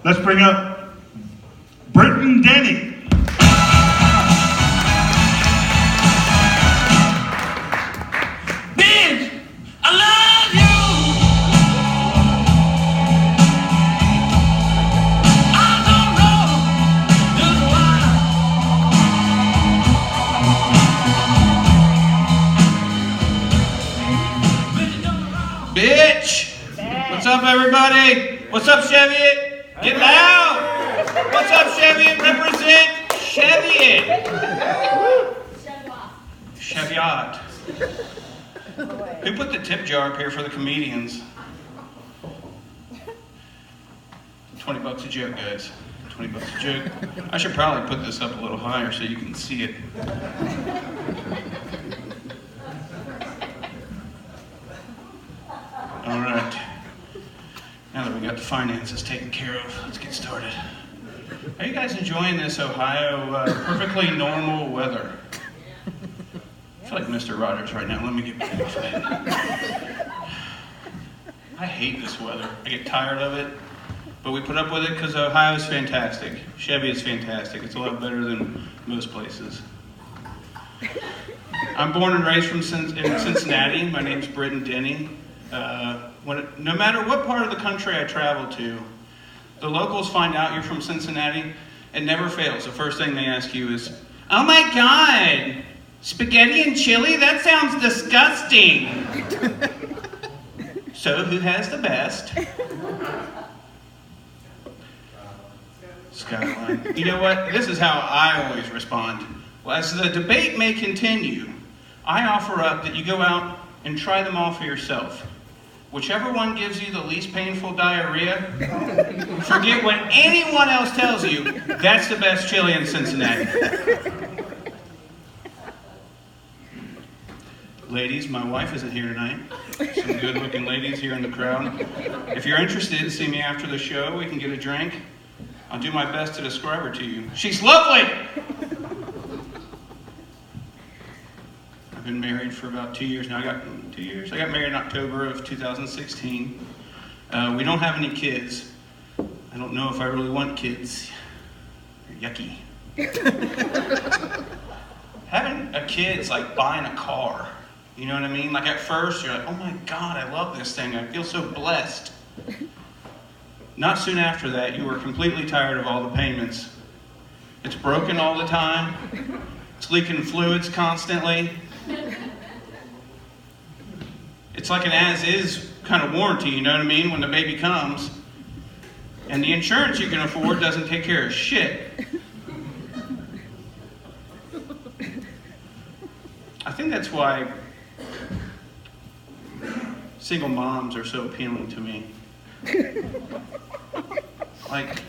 Let's bring up Britton Denny. Bitch, I love you. I don't know just why. Bitch! What's up, everybody? What's up, Cheviot? Get loud! What's up, Cheviot? Represent Cheviot! Cheviot. Who put the tip jar up here for the comedians? $20 a joke, guys. $20 a joke. I should probably put this up a little higher so you can see it. All right. Now that we got the finances taken care of, let's get started. Are you guys enjoying this Ohio perfectly normal weather? I feel like Mr. Rogers right now. Let me get back off of it. I hate this weather. I get tired of it. But we put up with it because Ohio is fantastic. Cheviot is fantastic. It's a lot better than most places. I'm born and raised in Cincinnati. My name's Britton Denny. No matter what part of the country I travel to, the locals find out you're from Cincinnati. It never fails. The first thing they ask you is, "Oh my God, spaghetti and chili? That sounds disgusting." So who has the best? Skyline. You know what? This is how I always respond. Well, as the debate may continue, I offer up that you go out and try them all for yourself. Whichever one gives you the least painful diarrhea, forget what anyone else tells you, that's the best chili in Cincinnati. Ladies, my wife isn't here tonight. Some good-looking ladies here in the crowd. If you're interested, see me after the show. We can get a drink. I'll do my best to describe her to you. She's lovely! I've been married for about 2 years now. I got married in October of 2016. We don't have any kids. I don't know if I really want kids. They're yucky. Having a kid's like buying a car. You know what I mean? Like at first you're like, oh my God, I love this thing. I feel so blessed. Not soon after that, you were completely tired of all the payments. It's broken all the time. It's leaking fluids constantly. It's like an as-is kind of warranty, you know what I mean, when the baby comes. And the insurance you can afford doesn't take care of shit. I think that's why single moms are so appealing to me. Like,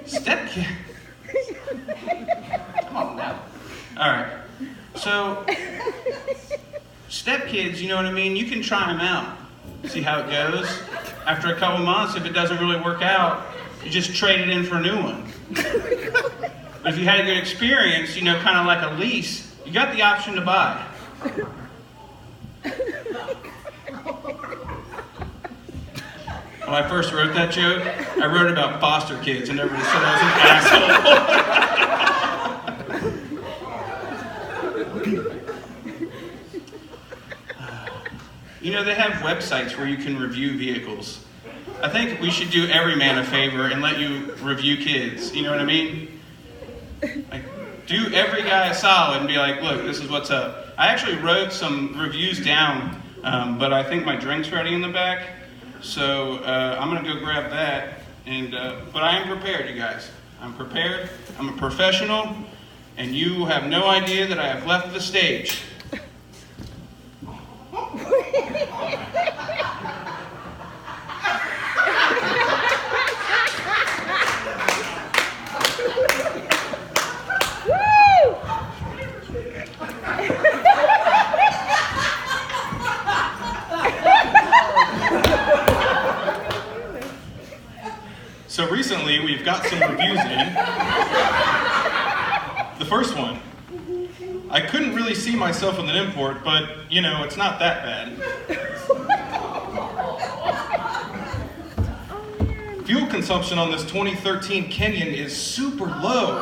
stepkid. Come on now. All right. So, stepkids, you know what I mean? You can try them out. See how it goes. After a couple months, if it doesn't really work out, you just trade it in for a new one. But if you had a good experience, you know, kind of like a lease, you got the option to buy. When I first wrote that joke, I wrote about foster kids and everybody said I was an asshole. You know, they have websites where you can review vehicles. I think we should do every man a favor and let you review kids. You know what I mean? Like, do every guy a solid and be like, look, this is what's up. I actually wrote some reviews down, but I think my drink's ready in the back. So I'm going to go grab that. But I am prepared, you guys. I'm prepared. I'm a professional. And you have no idea that I have left the stage. So recently, we've got some reviews in. The first one. I couldn't really see myself in the import, but, you know, it's not that bad. consumption on this 2013 Kenyan is super low.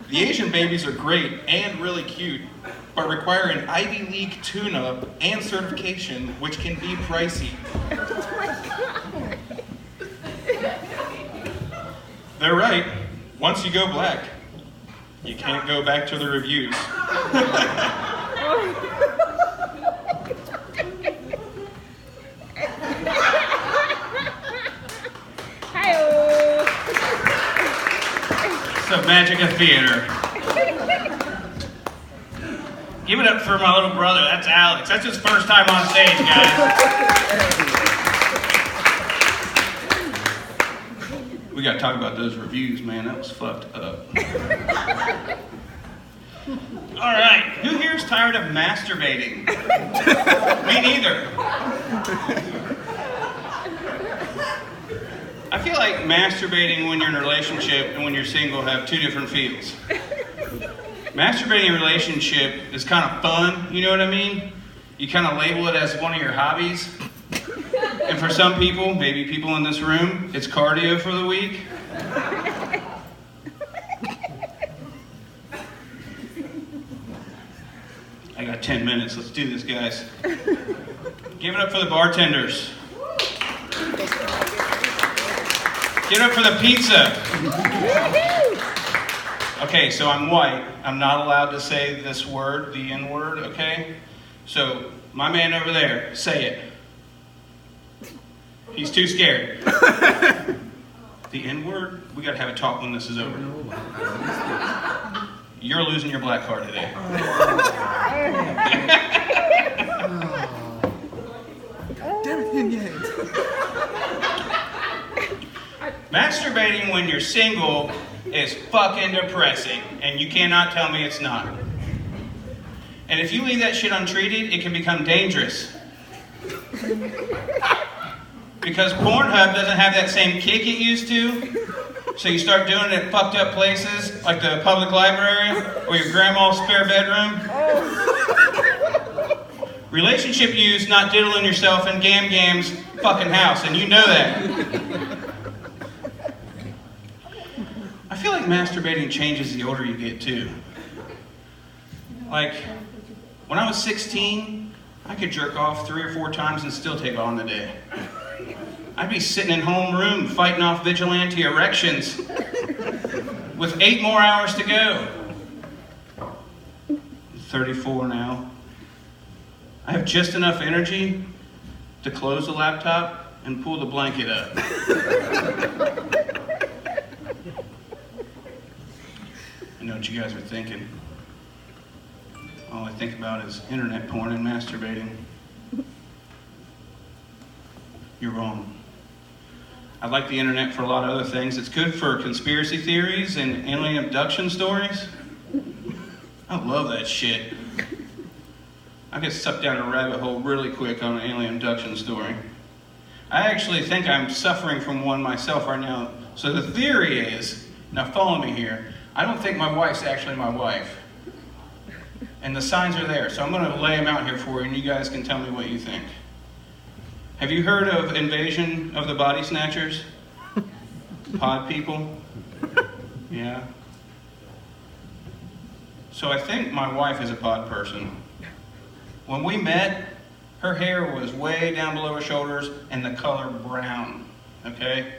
The Asian babies are great and really cute, but require an Ivy League tune-up and certification, which can be pricey. They're right. Once you go black, you can't go back to the reviews. It's the magic of theater. Give it up for my little brother. That's Alex. That's his first time on stage, guys. We got to talk about those reviews, man. That was fucked up. All right. Who here's tired of masturbating? Me neither. I feel like masturbating when you're in a relationship and when you're single have two different feels. Masturbating in a relationship is kind of fun, you know what I mean? You kind of label it as one of your hobbies. And for some people, maybe people in this room, it's cardio for the week. I got 10 minutes. Let's do this, guys. Give it up for the bartenders. Give it up for the pizza. Okay, so I'm white. I'm not allowed to say this word, the N-word, okay? So, my man over there, say it. He's too scared. The N-word? We gotta have a talk when this is over. You're losing your black card today. Masturbating when you're single is fucking depressing, and you cannot tell me it's not. And if you leave that shit untreated, it can become dangerous. Because Pornhub doesn't have that same kick it used to, so you start doing it at fucked up places, like the public library, or your grandma's spare bedroom. Relationship use, not diddling yourself in Gam's fucking house, and you know that. I feel like masturbating changes the older you get, too. Like, when I was 16, I could jerk off 3 or 4 times and still take on the day. I'd be sitting in homeroom fighting off vigilante erections with 8 more hours to go. I'm 34 now. I have just enough energy to close the laptop and pull the blanket up. I know what you guys are thinking. All I think about is internet porn and masturbating. You're wrong. I like the internet for a lot of other things. It's good for conspiracy theories and alien abduction stories. I love that shit. I get sucked down a rabbit hole really quick on an alien abduction story. I actually think I'm suffering from one myself right now. So the theory is, now follow me here, I don't think my wife's actually my wife. And the signs are there, so I'm going to lay them out here for you, and you guys can tell me what you think. Have you heard of Invasion of the Body Snatchers? Pod people? Yeah. So I think my wife is a pod person. When we met, her hair was way down below her shoulders and the color brown, okay?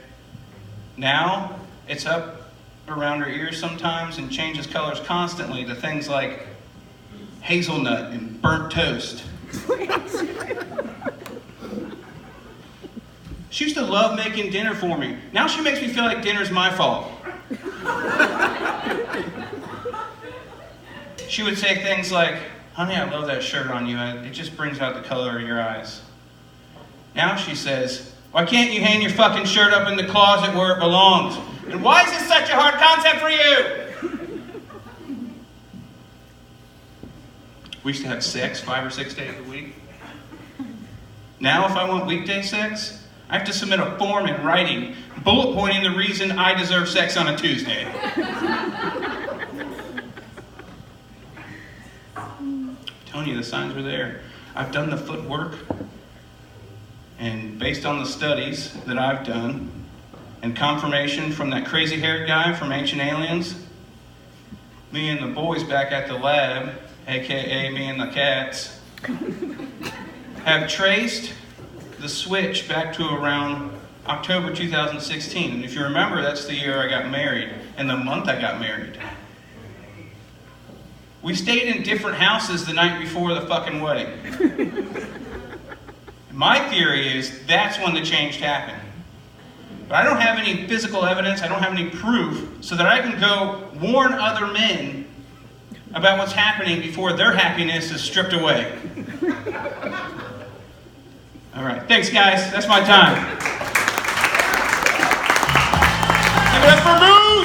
Now, it's up around her ears sometimes and changes colors constantly to things like hazelnut and burnt toast. She used to love making dinner for me. Now she makes me feel like dinner's my fault. She would say things like, "Honey, I love that shirt on you. It just brings out the color in your eyes." Now she says, "Why can't you hang your fucking shirt up in the closet where it belongs? And why is this such a hard concept for you?" We used to have sex 5 or 6 days a week. Now if I want weekday sex, I have to submit a form in writing, bullet pointing the reason I deserve sex on a Tuesday. telling you, the signs were there. I've done the footwork. And based on the studies that I've done, and confirmation from that crazy-haired guy from Ancient Aliens, me and the boys back at the lab, aka me and the cats, have traced the switch back to around October 2016. And if you remember, that's the year I got married, and the month I got married. We stayed in different houses the night before the fucking wedding. My theory is that's when the change happened. But I don't have any physical evidence, I don't have any proof, so that I can go warn other men about what's happening before their happiness is stripped away. All right, thanks guys, that's my time. Give it up for Moose!